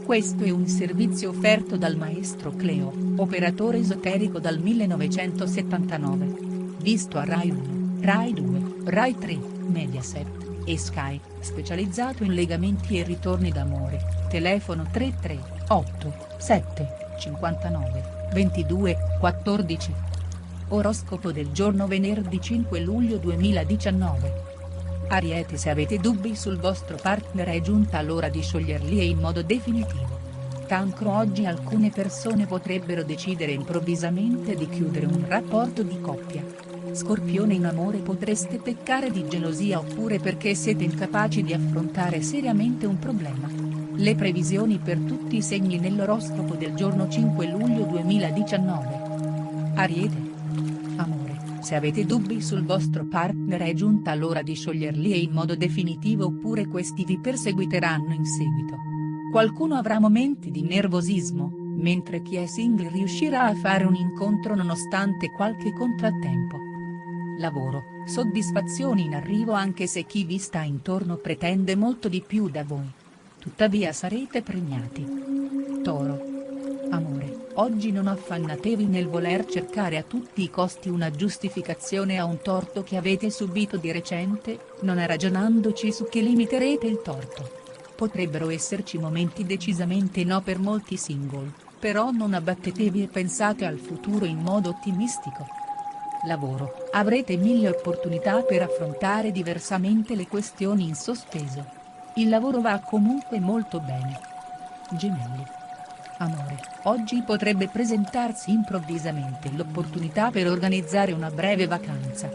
Questo è un servizio offerto dal maestro Cleo, operatore esoterico dal 1979. Visto a Rai 1, Rai 2, Rai 3, Mediaset e Sky, specializzato in legamenti e ritorni d'amore, telefono 33 7 59 22 14. Oroscopo del giorno venerdì 5 luglio 2019. Ariete, se avete dubbi sul vostro partner è giunta l'ora di scioglierli e in modo definitivo. Cancro, oggi alcune persone potrebbero decidere improvvisamente di chiudere un rapporto di coppia. Scorpione, in amore potreste peccare di gelosia oppure perché siete incapaci di affrontare seriamente un problema. Le previsioni per tutti i segni nell'oroscopo del giorno 5 luglio 2019. Ariete. Amore, se avete dubbi sul vostro partner è giunta l'ora di scioglierli e in modo definitivo oppure questi vi perseguiteranno in seguito. Qualcuno avrà momenti di nervosismo, mentre chi è single riuscirà a fare un incontro nonostante qualche contrattempo. Lavoro, soddisfazioni in arrivo anche se chi vi sta intorno pretende molto di più da voi. Tuttavia sarete premiati. Toro. Amore, oggi non affannatevi nel voler cercare a tutti i costi una giustificazione a un torto che avete subito di recente, non ragionandoci su che limiterete il torto. Potrebbero esserci momenti decisamente no per molti single, però non abbattetevi e pensate al futuro in modo ottimistico. Lavoro, avrete 1000 opportunità per affrontare diversamente le questioni in sospeso. Il lavoro va comunque molto bene. Gemelli. Amore, oggi potrebbe presentarsi improvvisamente l'opportunità per organizzare una breve vacanza.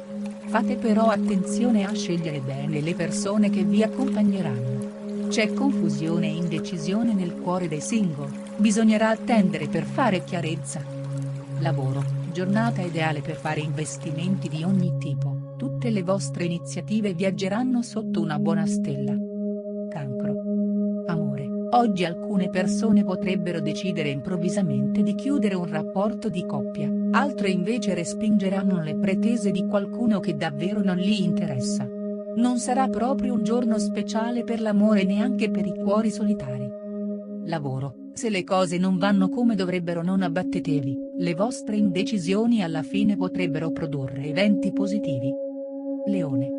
Fate però attenzione a scegliere bene le persone che vi accompagneranno. C'è confusione e indecisione nel cuore dei single, bisognerà attendere per fare chiarezza. Lavoro, giornata ideale per fare investimenti di ogni tipo, tutte le vostre iniziative viaggeranno sotto una buona stella. Cancro. Amore, oggi alcune persone potrebbero decidere improvvisamente di chiudere un rapporto di coppia, altre invece respingeranno le pretese di qualcuno che davvero non li interessa. Non sarà proprio un giorno speciale per l'amore neanche per i cuori solitari. Lavoro, se le cose non vanno come dovrebbero non abbattetevi, le vostre indecisioni alla fine potrebbero produrre eventi positivi. Leone.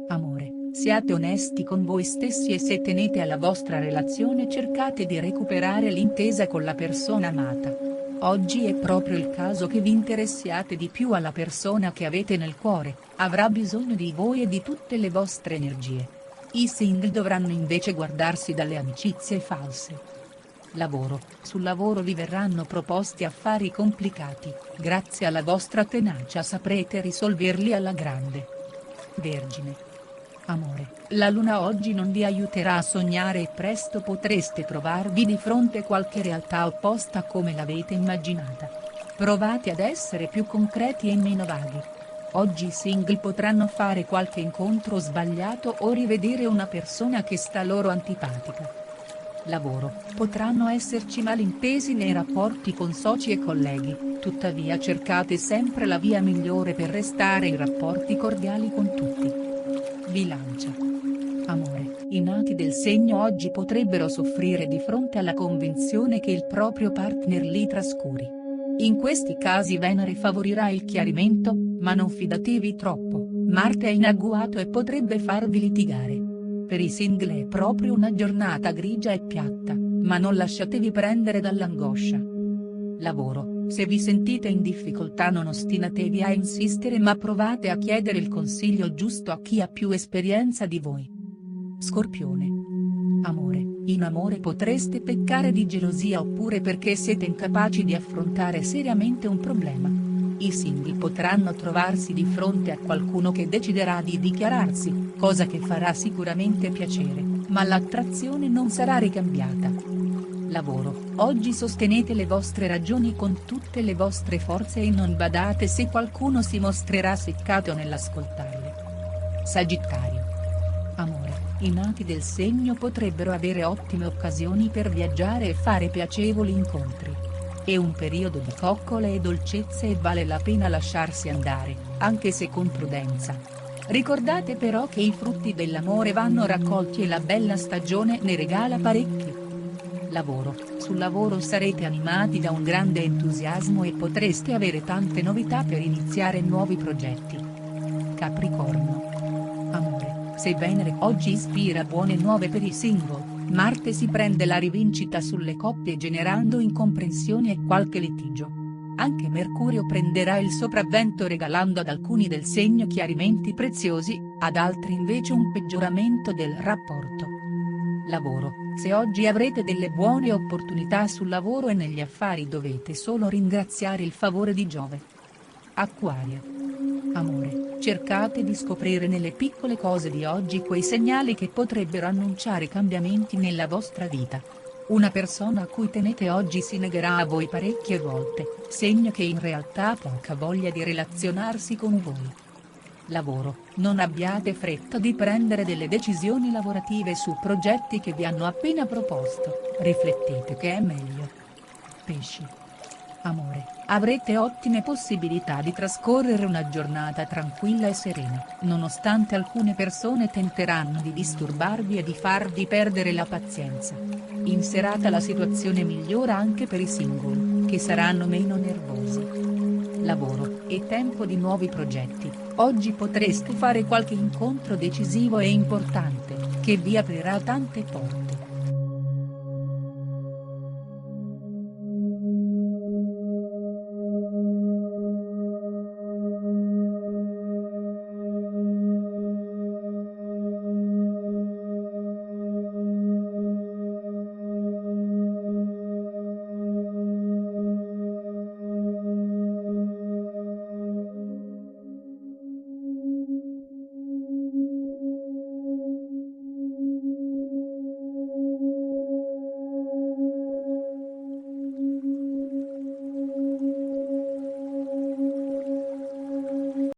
Amore, siate onesti con voi stessi e se tenete alla vostra relazione cercate di recuperare l'intesa con la persona amata. Oggi è proprio il caso che vi interessiate di più alla persona che avete nel cuore, avrà bisogno di voi e di tutte le vostre energie. I single dovranno invece guardarsi dalle amicizie false. Lavoro, sul lavoro vi verranno proposti affari complicati, grazie alla vostra tenacia saprete risolverli alla grande. Vergine. Amore, la luna oggi non vi aiuterà a sognare e presto potreste trovarvi di fronte a qualche realtà opposta come l'avete immaginata. Provate ad essere più concreti e meno vaghi. Oggi i single potranno fare qualche incontro sbagliato o rivedere una persona che sta loro antipatica. Lavoro, potranno esserci malintesi nei rapporti con soci e colleghi, tuttavia cercate sempre la via migliore per restare in rapporti cordiali con tutti. Bilancia. Amore, i nati del segno oggi potrebbero soffrire di fronte alla convinzione che il proprio partner li trascuri. In questi casi Venere favorirà il chiarimento, ma non fidatevi troppo, Marte è in agguato e potrebbe farvi litigare. Per i single è proprio una giornata grigia e piatta, ma non lasciatevi prendere dall'angoscia. Lavoro, se vi sentite in difficoltà non ostinatevi a insistere ma provate a chiedere il consiglio giusto a chi ha più esperienza di voi. Scorpione. Amore, in amore potreste peccare di gelosia oppure perché siete incapaci di affrontare seriamente un problema. I single potranno trovarsi di fronte a qualcuno che deciderà di dichiararsi, cosa che farà sicuramente piacere, ma l'attrazione non sarà ricambiata. Lavoro, oggi sostenete le vostre ragioni con tutte le vostre forze e non badate se qualcuno si mostrerà seccato nell'ascoltarle. Sagittario. Amore, i nati del segno potrebbero avere ottime occasioni per viaggiare e fare piacevoli incontri. È un periodo di coccole e dolcezze e vale la pena lasciarsi andare, anche se con prudenza. Ricordate però che i frutti dell'amore vanno raccolti e la bella stagione ne regala parecchi. Lavoro, sul lavoro sarete animati da un grande entusiasmo e potreste avere tante novità per iniziare nuovi progetti. Capricorno. Amore, se Venere oggi ispira buone nuove per i single, Marte si prende la rivincita sulle coppie generando incomprensioni e qualche litigio. Anche Mercurio prenderà il sopravvento regalando ad alcuni del segno chiarimenti preziosi, ad altri invece un peggioramento del rapporto. Lavoro, se oggi avrete delle buone opportunità sul lavoro e negli affari dovete solo ringraziare il favore di Giove. Acquario. Amore, cercate di scoprire nelle piccole cose di oggi quei segnali che potrebbero annunciare cambiamenti nella vostra vita. Una persona a cui tenete oggi si negherà a voi parecchie volte, segno che in realtà ha poca voglia di relazionarsi con voi. Lavoro, non abbiate fretta di prendere delle decisioni lavorative su progetti che vi hanno appena proposto, riflettete che è meglio. Pesci. Amore, avrete ottime possibilità di trascorrere una giornata tranquilla e serena, nonostante alcune persone tenteranno di disturbarvi e di farvi perdere la pazienza. In serata la situazione migliora anche per i single, che saranno meno nervosi. Lavoro, è tempo di nuovi progetti, oggi potreste fare qualche incontro decisivo e importante, che vi aprirà tante porte.